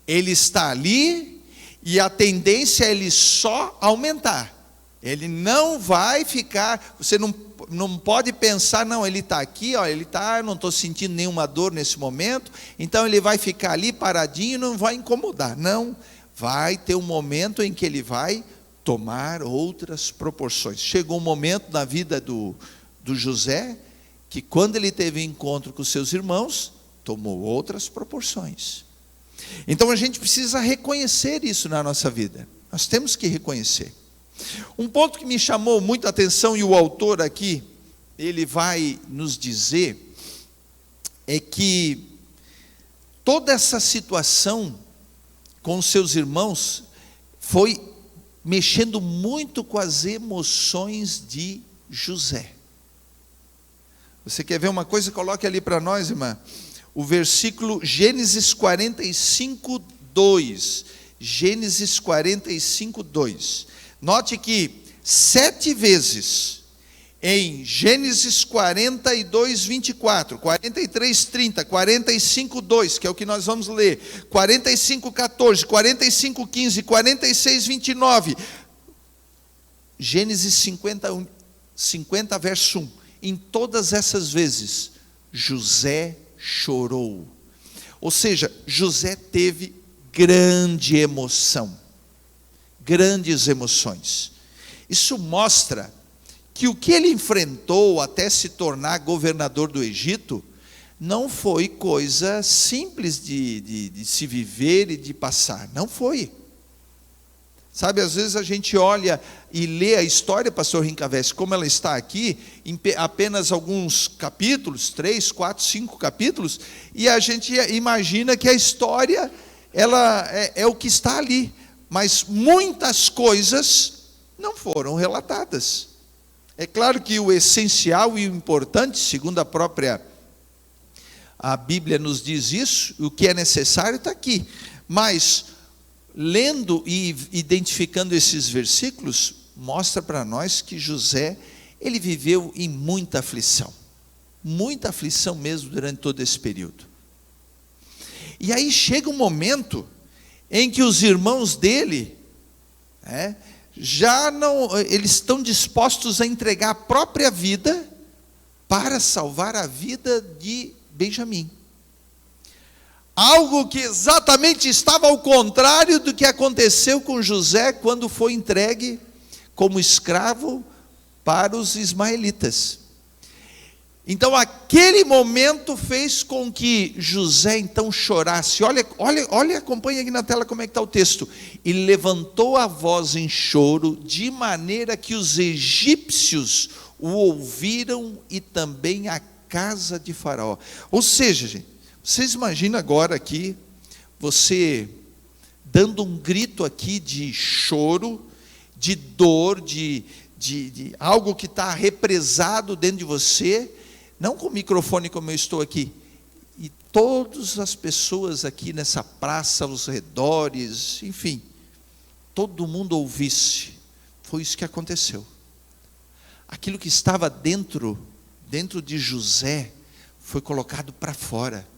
Ele está ali e a tendência é ele só aumentar. Ele não vai ficar, você não pode pensar, não, ele está aqui, eu não estou sentindo nenhuma dor nesse momento, então ele vai ficar ali paradinho e não vai incomodar. Não, vai ter um momento em que ele vai tomar outras proporções. Chegou um momento na vida do José, que quando ele teve encontro com seus irmãos, tomou outras proporções. Então a gente precisa reconhecer isso na nossa vida. Nós temos que reconhecer. Um ponto que me chamou muito a atenção, e o autor aqui, ele vai nos dizer, é que toda essa situação com seus irmãos foi mexendo muito com as emoções de José. Você quer ver uma coisa? Coloque ali para nós, irmã. O versículo Gênesis 45, 2. Gênesis 45, 2. Note que 7 vezes em Gênesis 42, 24, 43, 30, 45, 2, que é o que nós vamos ler, 45, 14, 45, 15, 46, 29, Gênesis 50, verso 1. Em todas essas vezes, José chorou. Ou seja, José teve grande emoção. Grandes emoções. Isso mostra que o que ele enfrentou até se tornar governador do Egito não foi coisa simples de se viver e de passar. Não foi. Sabe, às vezes a gente olha e lê a história, pastor Rincavesse, como ela está aqui, em apenas alguns capítulos, 3, 4, 5 capítulos, e a gente imagina que a história ela é o que está ali, mas muitas coisas não foram relatadas. É claro que o essencial e o importante, segundo a Bíblia nos diz isso, o que é necessário está aqui, mas lendo e identificando esses versículos, mostra para nós que José, ele viveu em muita aflição mesmo durante todo esse período. E aí chega um momento em que os irmãos dele, já não, eles estão dispostos a entregar a própria vida para salvar a vida de Benjamim. Algo que exatamente estava ao contrário do que aconteceu com José quando foi entregue como escravo para os ismaelitas. Então aquele momento fez com que José então chorasse. Olha, acompanha aqui na tela como é que está o texto. E levantou a voz em choro, de maneira que os egípcios o ouviram e também a casa de Faraó. Ou seja, gente, vocês imaginam agora aqui, você dando um grito aqui de choro, de dor, de algo que está represado dentro de você, não com o microfone como eu estou aqui, e todas as pessoas aqui nessa praça, aos redores, enfim, todo mundo ouvisse. Foi isso que aconteceu. Aquilo que estava dentro de José, foi colocado para fora.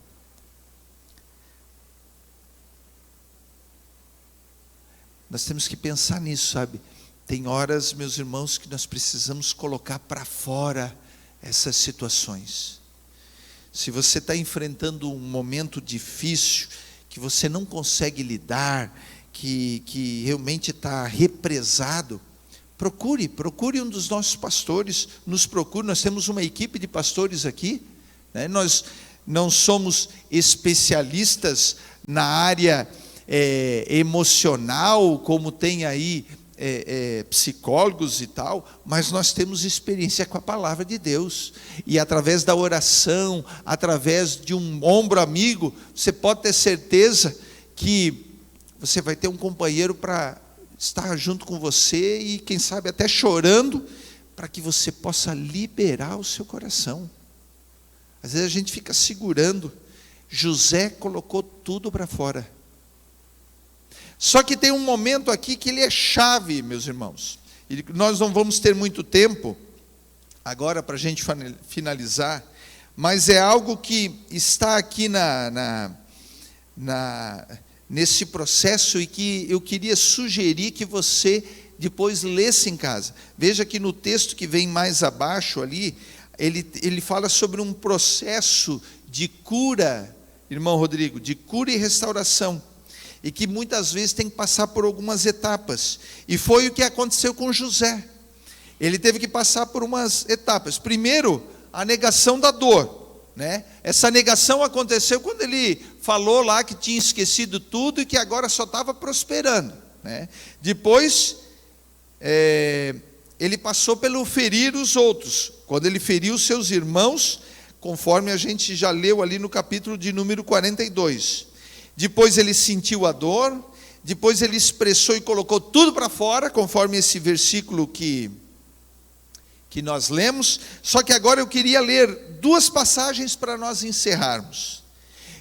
Nós temos que pensar nisso, sabe? Tem horas, meus irmãos, que nós precisamos colocar para fora essas situações. Se você está enfrentando um momento difícil, que você não consegue lidar, que realmente está represado, procure um dos nossos pastores, nos procure. Nós temos uma equipe de pastores aqui, nós não somos especialistas na área emocional, como tem aí psicólogos e tal, mas nós temos experiência com a palavra de Deus, e através da oração, através de um ombro amigo, você pode ter certeza que você vai ter um companheiro para estar junto com você, e quem sabe até chorando, para que você possa liberar o seu coração. Às vezes a gente fica segurando. José colocou tudo para fora. Só que tem um momento aqui que ele é chave, meus irmãos. E nós não vamos ter muito tempo agora para a gente finalizar, mas é algo que está aqui nesse processo, e que eu queria sugerir que você depois lesse em casa. Veja que no texto que vem mais abaixo ali, ele fala sobre um processo de cura, irmão Rodrigo, de cura e restauração, e que muitas vezes tem que passar por algumas etapas, e foi o que aconteceu com José. Ele teve que passar por umas etapas. Primeiro, a negação da dor, Essa negação aconteceu quando ele falou lá que tinha esquecido tudo e que agora só estava prosperando, Depois, ele passou pelo ferir os outros, quando ele feriu seus irmãos, conforme a gente já leu ali no capítulo de número 42. Depois ele sentiu a dor, depois ele expressou e colocou tudo para fora, conforme esse versículo que nós lemos. Só que agora eu queria ler duas passagens para nós encerrarmos.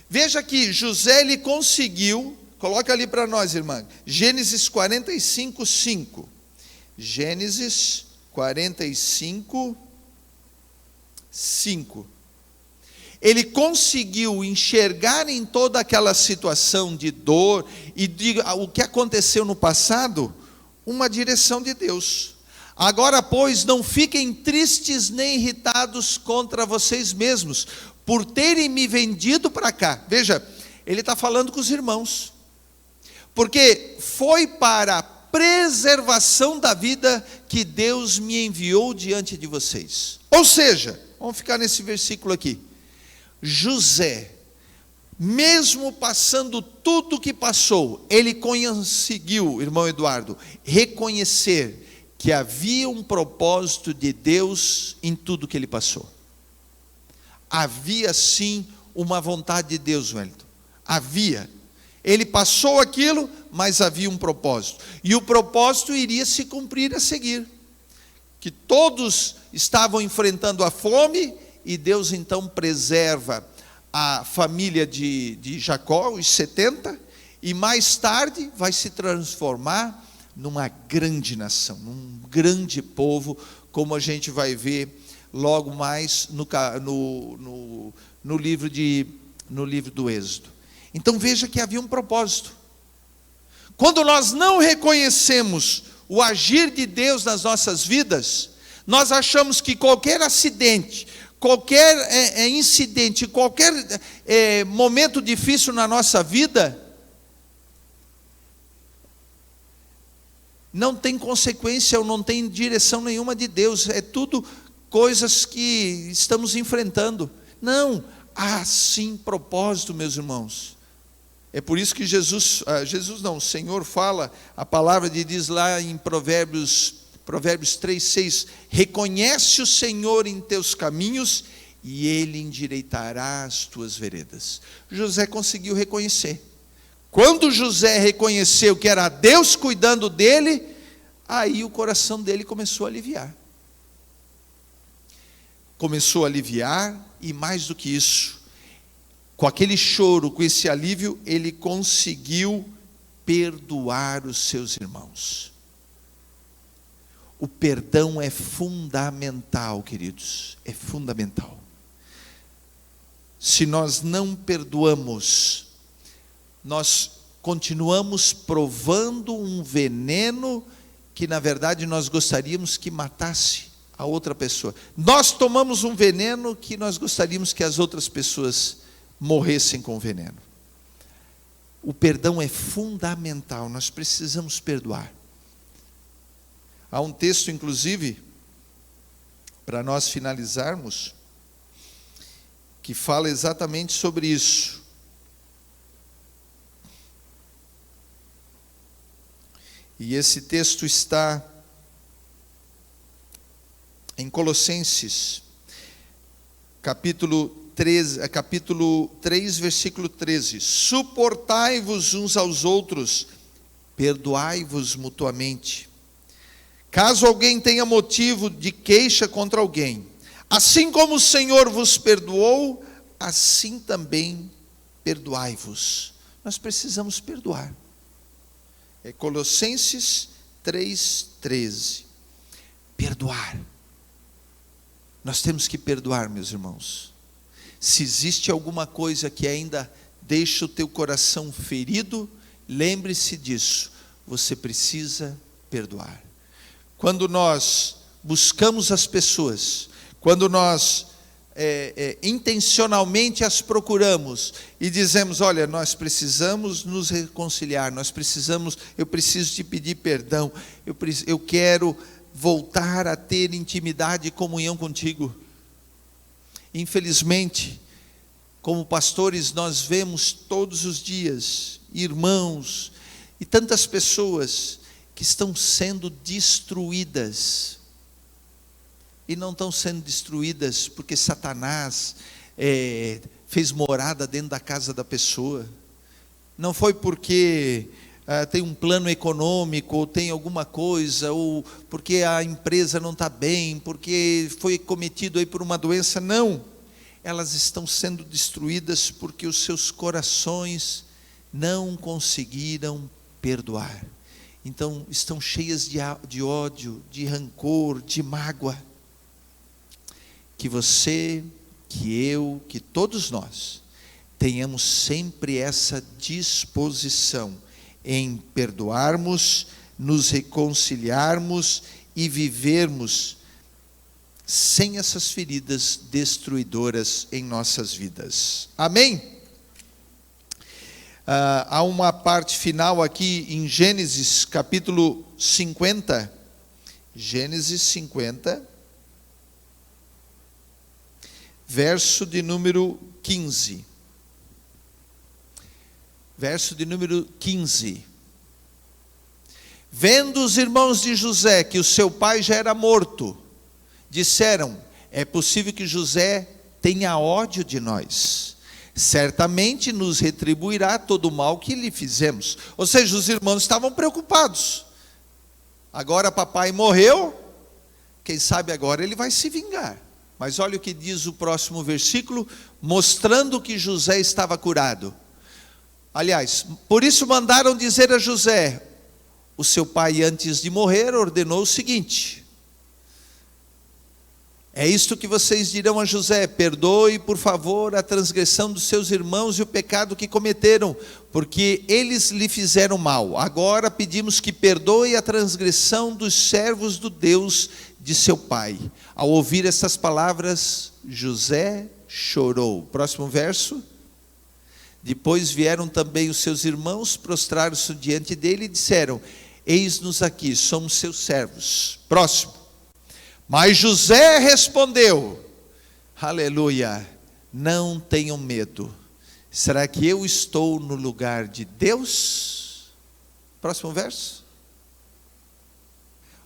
Veja que José, ele conseguiu, coloca ali para nós, irmã, Gênesis 45, 5. Gênesis 45, 5. Ele conseguiu enxergar em toda aquela situação de dor e o que aconteceu no passado, uma direção de Deus. Agora, pois, não fiquem tristes nem irritados contra vocês mesmos, por terem me vendido para cá. Veja, ele está falando com os irmãos, porque foi para preservação da vida que Deus me enviou diante de vocês. Ou seja, vamos ficar nesse versículo aqui. José, mesmo passando tudo que passou, ele conseguiu, irmão Eduardo, reconhecer que havia um propósito de Deus em tudo que ele passou. Havia sim uma vontade de Deus, Wellington. Havia. Ele passou aquilo, mas havia um propósito. E o propósito iria se cumprir a seguir. Que todos estavam enfrentando a fome, e Deus então preserva a família de Jacó, os 70, e mais tarde vai se transformar numa grande nação, num grande povo, como a gente vai ver logo mais no livro do Êxodo. Então veja que havia um propósito. Quando nós não reconhecemos o agir de Deus nas nossas vidas, nós achamos que qualquer acidente, qualquer incidente, qualquer momento difícil na nossa vida, não tem consequência ou não tem direção nenhuma de Deus. É tudo coisas que estamos enfrentando. Não, há sim propósito, meus irmãos. É por isso que o Senhor fala, a palavra diz lá em Provérbios 3:6, reconhece o Senhor em teus caminhos e Ele endireitará as tuas veredas. José conseguiu reconhecer. Quando José reconheceu que era Deus cuidando dele, aí o coração dele começou a aliviar. Começou a aliviar, e mais do que isso, com aquele choro, com esse alívio, ele conseguiu perdoar os seus irmãos. O perdão é fundamental, queridos, é fundamental. Se nós não perdoamos, nós continuamos provando um veneno que na verdade nós gostaríamos que matasse a outra pessoa. Nós tomamos um veneno que nós gostaríamos que as outras pessoas morressem com o veneno. O perdão é fundamental, nós precisamos perdoar. Há um texto, inclusive, para nós finalizarmos, que fala exatamente sobre isso. E esse texto está em Colossenses, capítulo 3, versículo 13. Suportai-vos uns aos outros, perdoai-vos mutuamente. Caso alguém tenha motivo de queixa contra alguém, assim como o Senhor vos perdoou, assim também perdoai-vos. Nós precisamos perdoar. É Colossenses 3:13. Perdoar. Nós temos que perdoar, meus irmãos. Se existe alguma coisa que ainda deixa o teu coração ferido, lembre-se disso. Você precisa perdoar. Quando nós buscamos as pessoas, quando nós intencionalmente as procuramos e dizemos, olha, nós precisamos nos reconciliar, eu preciso te pedir perdão, eu quero voltar a ter intimidade e comunhão contigo. Infelizmente, como pastores, nós vemos todos os dias irmãos e tantas pessoas que estão sendo destruídas. E não estão sendo destruídas porque Satanás fez morada dentro da casa da pessoa. Não foi porque tem um plano econômico, ou tem alguma coisa, ou porque a empresa não está bem, porque foi cometido aí por uma doença. Não, elas estão sendo destruídas porque os seus corações não conseguiram perdoar. Então estão cheias de ódio, de rancor, de mágoa. Que você, que eu, que todos nós tenhamos sempre essa disposição em perdoarmos, nos reconciliarmos e vivermos sem essas feridas destruidoras em nossas vidas. Amém? há uma parte final aqui em Gênesis capítulo 50. Gênesis 50, verso de número 15. Verso de número 15. Vendo os irmãos de José que o seu pai já era morto, disseram: é possível que José tenha ódio de nós. Certamente nos retribuirá todo o mal que lhe fizemos. Ou seja, os irmãos estavam preocupados. Agora papai morreu, quem sabe agora ele vai se vingar. Mas olha o que diz o próximo versículo, mostrando que José estava curado. Aliás, por isso mandaram dizer a José: o seu pai, antes de morrer, ordenou o seguinte: é isto que vocês dirão a José: perdoe, por favor, a transgressão dos seus irmãos e o pecado que cometeram, porque eles lhe fizeram mal. Agora pedimos que perdoe a transgressão dos servos do Deus de seu pai. Ao ouvir essas palavras, José chorou. Próximo verso. Depois vieram também os seus irmãos, prostraram-se diante dele e disseram: eis-nos aqui, somos seus servos. Próximo. Mas José respondeu: aleluia, não tenham medo. Será que eu estou no lugar de Deus? Próximo verso.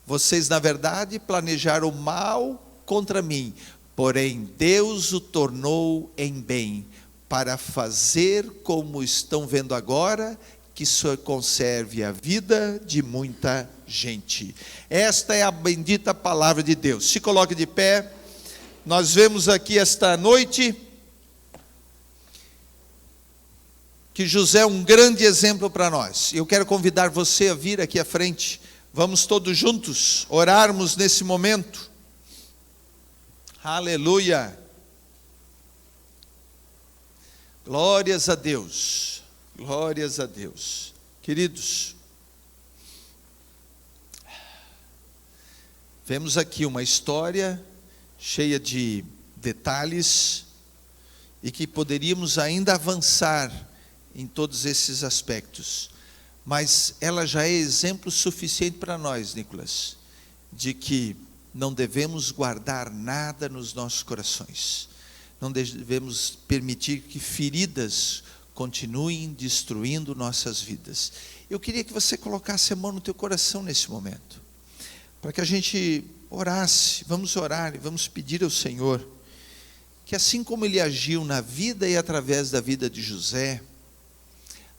Vocês, na verdade, planejaram mal contra mim, porém Deus o tornou em bem, para fazer como estão vendo agora, que só conserve a vida de muita gente. Esta é a bendita palavra de Deus. Se coloque de pé. Nós vemos aqui esta noite que José é um grande exemplo para nós. Eu quero convidar você a vir aqui à frente. Vamos todos juntos orarmos nesse momento. Aleluia. Glórias a Deus. Glórias a Deus. Queridos, vemos aqui uma história cheia de detalhes e que poderíamos ainda avançar em todos esses aspectos, mas ela já é exemplo suficiente para nós, Nicolas, de que não devemos guardar nada nos nossos corações, não devemos permitir que feridas continuem destruindo nossas vidas. Eu queria que você colocasse a mão no teu coração nesse momento, para que a gente orasse. Vamos orar e vamos pedir ao Senhor que, assim como Ele agiu na vida e através da vida de José,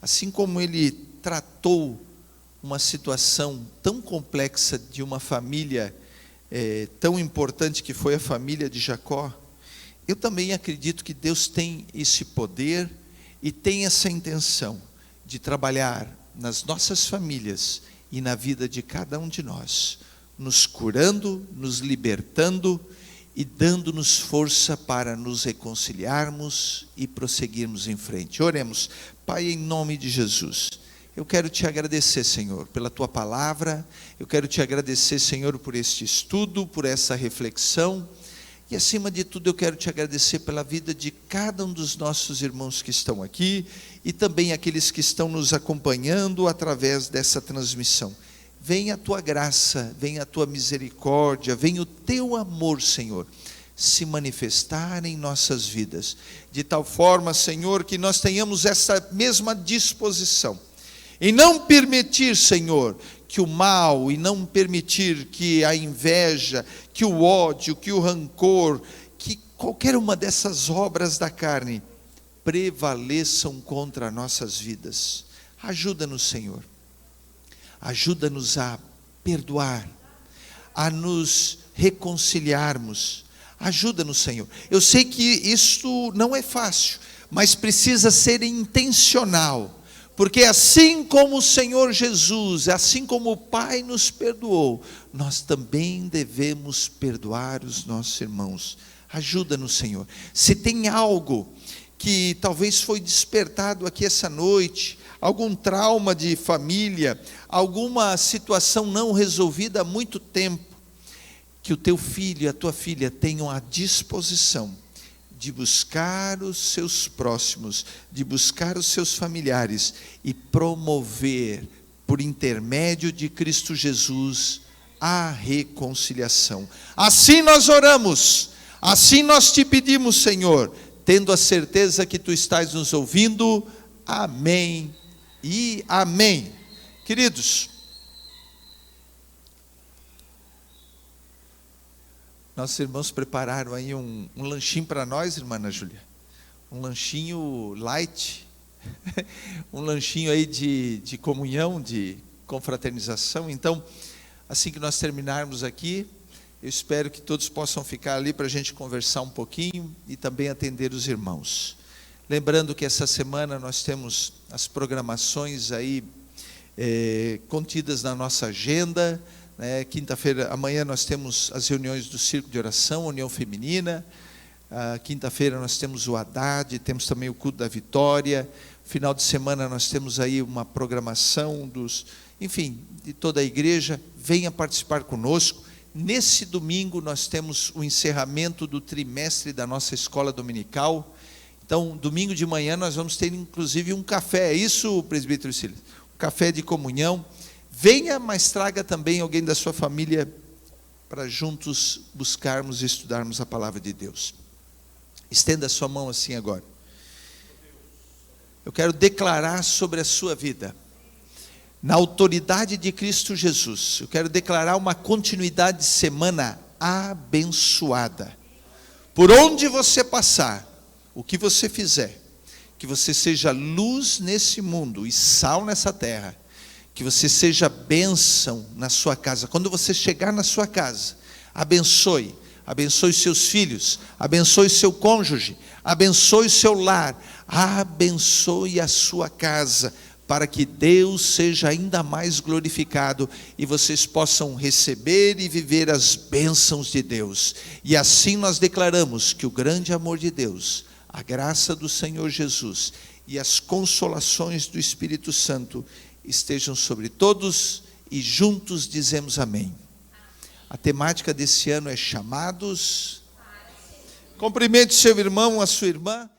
assim como Ele tratou uma situação tão complexa de uma família tão importante que foi a família de Jacó, eu também acredito que Deus tem esse poder e tem essa intenção de trabalhar nas nossas famílias e na vida de cada um de nós, nos curando, nos libertando e dando-nos força para nos reconciliarmos e prosseguirmos em frente. Oremos. Pai, em nome de Jesus, eu quero te agradecer, Senhor, pela tua palavra. Eu quero te agradecer, Senhor, por este estudo, por essa reflexão. E acima de tudo eu quero te agradecer pela vida de cada um dos nossos irmãos que estão aqui e também aqueles que estão nos acompanhando através dessa transmissão. Venha a tua graça, venha a tua misericórdia, venha o teu amor, Senhor, se manifestar em nossas vidas, de tal forma, Senhor, que nós tenhamos essa mesma disposição, em não permitir, Senhor, que o mal, e não permitir que a inveja, que o ódio, que o rancor, que qualquer uma dessas obras da carne prevaleçam contra nossas vidas. Ajuda-nos, Senhor. Ajuda-nos a perdoar, a nos reconciliarmos. Ajuda-nos, Senhor. Eu sei que isso não é fácil, mas precisa ser intencional. Porque assim como o Senhor Jesus, assim como o Pai nos perdoou, nós também devemos perdoar os nossos irmãos. Ajuda-nos, Senhor. Se tem algo que talvez foi despertado aqui essa noite, algum trauma de família, alguma situação não resolvida há muito tempo, que o teu filho e a tua filha tenham a disposição de buscar os seus próximos, de buscar os seus familiares e promover, por intermédio de Cristo Jesus, a reconciliação. Assim nós oramos, assim nós te pedimos, Senhor, tendo a certeza que tu estás nos ouvindo. Amém e amém. Queridos, nossos irmãos prepararam aí um lanchinho para nós, irmã Ana Júlia. Um lanchinho light, um lanchinho aí de comunhão, de confraternização. Então, assim que nós terminarmos aqui, eu espero que todos possam ficar ali para a gente conversar um pouquinho e também atender os irmãos. Lembrando que essa semana nós temos as programações aí contidas na nossa agenda. Quinta-feira, amanhã nós temos as reuniões do Círculo de Oração, União Feminina. Quinta-feira nós temos o Haddad, temos também o Culto da Vitória. Final de semana nós temos aí uma programação de toda a igreja. Venha participar conosco. Nesse domingo nós temos o encerramento do trimestre da nossa escola dominical. Então, domingo de manhã nós vamos ter inclusive um café. É isso, presbítero Silas? Um café de comunhão. Venha, mas traga também alguém da sua família para juntos buscarmos e estudarmos a palavra de Deus. Estenda a sua mão assim agora. Eu quero declarar sobre a sua vida, na autoridade de Cristo Jesus, eu quero declarar uma continuidade de semana abençoada. Por onde você passar, o que você fizer, que você seja luz nesse mundo e sal nessa terra. Que você seja bênção na sua casa. Quando você chegar na sua casa, abençoe os seus filhos, abençoe o seu cônjuge, abençoe o seu lar, abençoe a sua casa, para que Deus seja ainda mais glorificado e vocês possam receber e viver as bênçãos de Deus. E assim nós declaramos que o grande amor de Deus, a graça do Senhor Jesus e as consolações do Espírito Santo estejam sobre todos e juntos dizemos amém. A temática desse ano é chamados. Cumprimente seu irmão, a sua irmã.